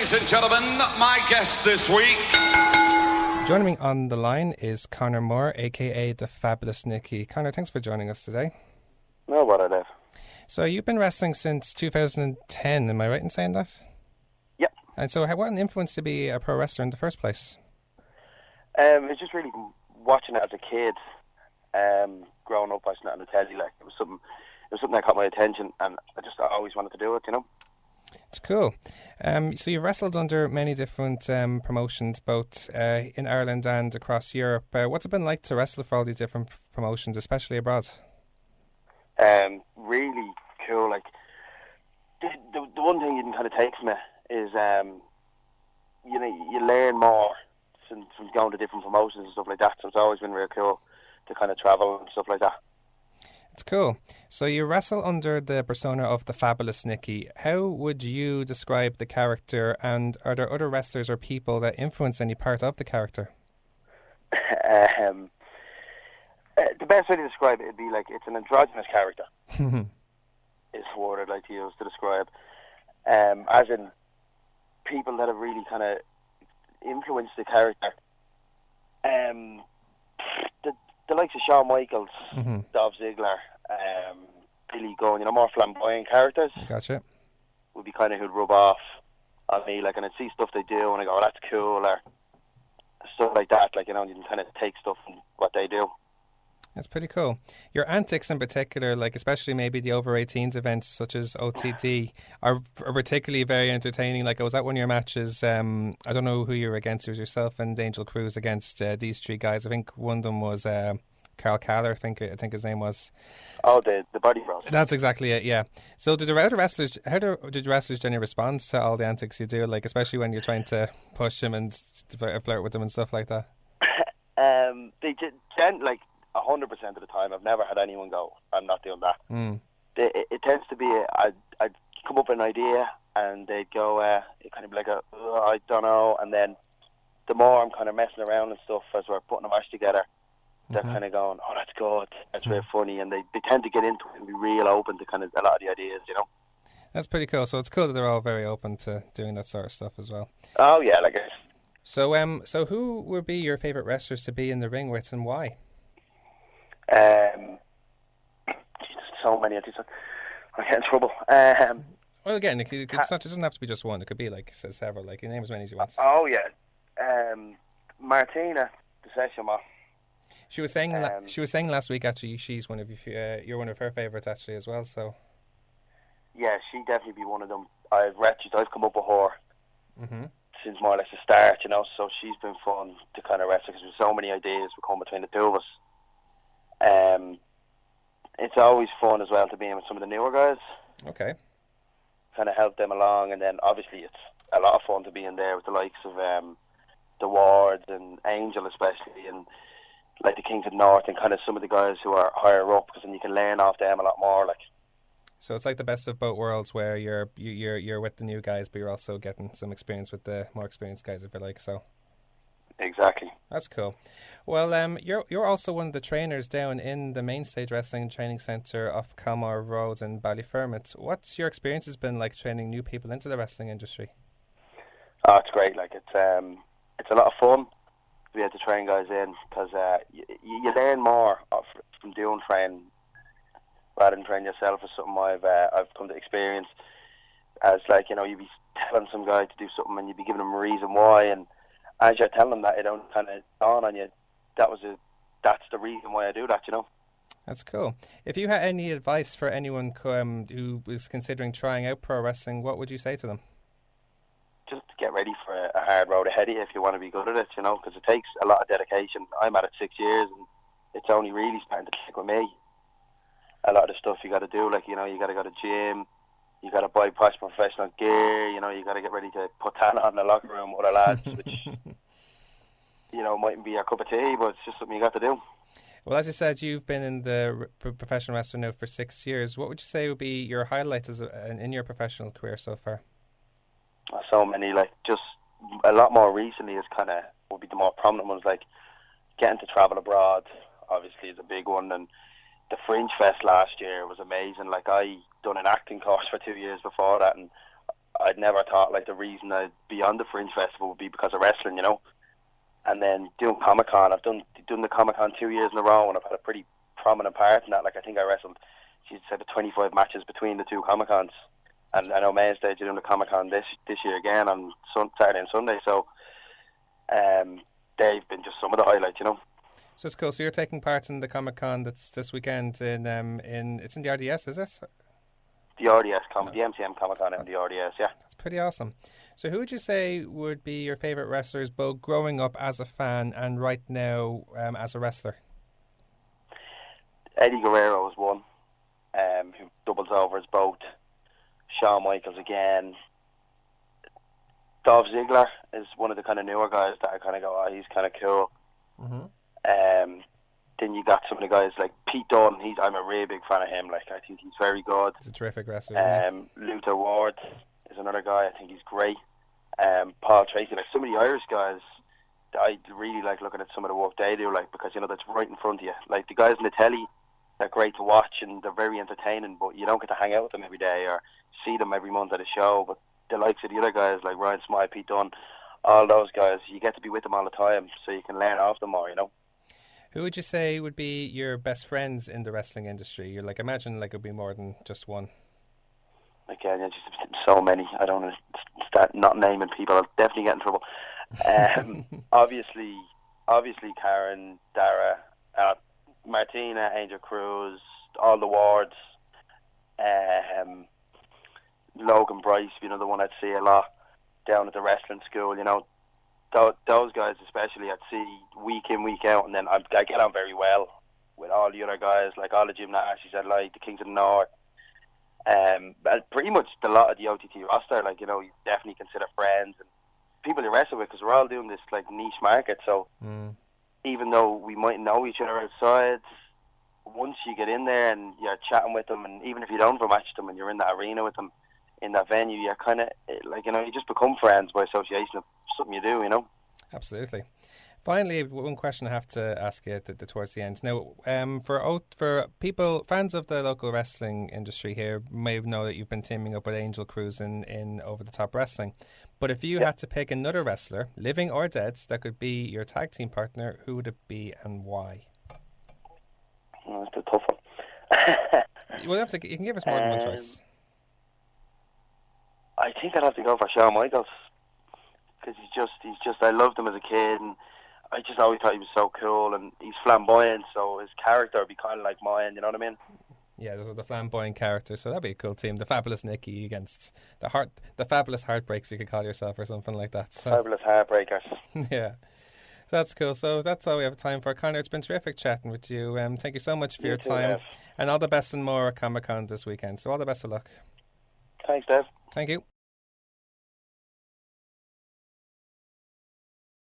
Ladies and gentlemen, my guest this week. Joining me on the line is Conor Moore, aka the Fabulous Nicky. Conor, thanks for joining us today. No bother, Dave. So you've been wrestling since 2010, am I right in saying that? Yep. And so what an influence to be a pro wrestler in the first place? It's just really watching it as a kid, growing up watching it on the telly. Like it was something that caught my attention, and I always wanted to do it. You know. It's cool. So you've wrestled under many different promotions, both in Ireland and across Europe. What's it been like to wrestle for all these different promotions, especially abroad? Really cool. Like the one thing you can kind of take from it is, you learn more from going to different promotions and stuff like that. So it's always been real cool to kind of travel and stuff like that. It's cool. So you wrestle under the persona of the Fabulous Nicky. How would you describe the character, and are there other wrestlers or people that influence any part of the character? The best way to describe it would be like it's an androgynous character. Is the word I'd like to use to describe. As in people that have really kind of influenced the character. The likes of Shawn Michaels, Dolph Ziggler, Billy Gunn, more flamboyant characters. Gotcha. Would be kind of who'd rub off on me, like, and I'd see stuff they do and I go, oh, that's cool, or stuff like that. Like, you can kind of take stuff from what they do. That's pretty cool. Your antics in particular, like especially maybe the over 18s events such as OTD, are particularly very entertaining. Like I was at one of your matches, I don't know who you were against, it was yourself and Angel Cruz against these three guys. I think one of them was Carl Caller, I think his name was. Oh, the Body Bros. That's exactly it, yeah. So did the wrestlers generally respond to all the antics you do, like especially when you're trying to push them and flirt with them and stuff like that? They did, like, 100% of the time. I've never had anyone go, I'm not doing that. It tends to be I'd come up with an idea and they'd go, it kind of be like I don't know, and then the more I'm kind of messing around and stuff as we're putting a match together, they're kind of going, oh, that's good, that's real funny, and they tend to get into it and be real open to kind of a lot of the ideas, That's pretty cool. So it's cool that they're all very open to doing that sort of stuff as well. Oh yeah, like it. So who would be your favourite wrestlers to be in the ring with, and why? So many. I get in trouble. Well, again, it doesn't have to be just one. It could be like several. Like you name as many as you want. Oh yeah, Martina, the session man. She was saying last week actually she's one of you're one of her favourites actually as well. So yeah, she'd definitely be one of them. I've come up with her since more or less the start. So she's been fun to kind of wrestle because there's so many ideas will come between the two of us. It's always fun as well to be in with some of the newer guys. Okay. Kind of help them along, and then obviously it's a lot of fun to be in there with the likes of the Wards and Angel especially, and like the Kings of the North, and kind of some of the guys who are higher up, because then you can learn off them a lot more. Like. So it's like the best of both worlds, where you're with the new guys, but you're also getting some experience with the more experienced guys, if you like. So. Exactly. That's cool. Well, you're also one of the trainers down in the Main Stage Wrestling Training Centre off Calmar Road in Ballyfermot. What's your experiences been like training new people into the wrestling industry? Oh, it's great. Like it's a lot of fun to be able to train guys in, because you learn more from doing training rather than training yourself. Is something I've come to experience. As like you'd be telling some guy to do something and you'd be giving them a reason why, and as you're telling them that, it don't kind of dawn on you, that's the reason why I do that, That's cool. If you had any advice for anyone who was considering trying out pro wrestling, what would you say to them? Just get ready for a hard road ahead of you if you want to be good at it, because it takes a lot of dedication. I'm at it 6 years, and it's only really starting to click with me. A lot of the stuff you got to do, like, you got to go to the gym, you got to bypass professional gear, you got to get ready to put that on in the locker room with the lads, which, mightn't be your cup of tea, but it's just something you got to do. Well, as you said, you've been in the professional wrestling now for 6 years. What would you say would be your highlights in your professional career so far? So many, like, just a lot more recently would be the more prominent ones, like getting to travel abroad, obviously, is a big one, and the Fringe Fest last year was amazing. Like, I done an acting course for 2 years before that, and I'd never thought like the reason I'd be on the Fringe Festival would be because of wrestling, you know. And then doing Comic Con, I've done the Comic Con 2 years in a row, and I've had a pretty prominent part in that. Like I think I wrestled, she said, 25 matches between the two Comic Cons, and I know Mainstage are doing the Comic Con this year again on Saturday and Sunday. So, they've been just some of the highlights, you know. So it's cool. So you're taking part in the Comic Con that's this weekend in it's in the RDS, is it? The RDS, the MCM Comic Con in the RDS, yeah. That's pretty awesome. So who would you say would be your favourite wrestlers, both growing up as a fan and right now as a wrestler? Eddie Guerrero is one, who doubles over as both. Shawn Michaels again. Dolph Ziggler is one of the kind of newer guys that I kind of go, oh, he's kind of cool. Mm-hmm. Then you got some of the guys like Pete Dunne. I'm a really big fan of him. Like I think he's very good. He's a terrific wrestler. Isn't he? Luther Ward is another guy. I think he's great. Paul Tracy, like some of the Irish guys, I really like looking at some of the work they do. Like because you know that's right in front of you. Like the guys in the telly, they're great to watch and they're very entertaining. But you don't get to hang out with them every day or see them every month at a show. But the likes of the other guys like Ryan Smythe, Pete Dunne, all those guys, you get to be with them all the time, so you can learn off them more. You know. Who would you say would be your best friends in the wrestling industry? You're like, imagine like it'd be more than just one. Again, just so many. I don't want to start not naming people. I'll definitely get in trouble. Obviously, Karen, Dara, Martina, Angel Cruz, all the wards. Logan Bryce, you know, the one I'd see a lot down at the wrestling school. You know. Those guys especially I'd see week in, week out, and then I get on very well with all the other guys, like all the Jim Nash's I like, the Kings of the North, but pretty much a lot of the OTT roster, like, you know, you definitely consider friends and people you wrestle with, because we're all doing this like niche market, so even though we might know each other outside, once you get in there and you're chatting with them, and even if you don't have a match with them and you're in that arena with them, in that venue, you're kind of like, you know, you just become friends by association of something you do, you know. Absolutely. Finally, one question I have to ask you towards the end. Now, for people, fans of the local wrestling industry here may know that you've been teaming up with Angel Cruz in Over the Top Wrestling. But if you had to pick another wrestler, living or dead, that could be your tag team partner, who would it be and why? Oh, that's a tough one. Well, you can give us more than one choice. I think I'd have to go for Shawn Michaels, because he's just I loved him as a kid, and I just always thought he was so cool, and he's flamboyant, so his character would be kind of like mine, you know what I mean? Yeah, those are the flamboyant characters, so that'd be a cool team. The Fabulous Nicky against the Fabulous Heartbreaks, you could call yourself, or something like that. So. Fabulous Heartbreakers. Yeah. That's cool. So that's all we have time for. Conor, it's been terrific chatting with you. Thank you so much for your time. Dev. And all the best and more at Comic Con this weekend. So all the best of luck. Thanks, Dev. Thank you.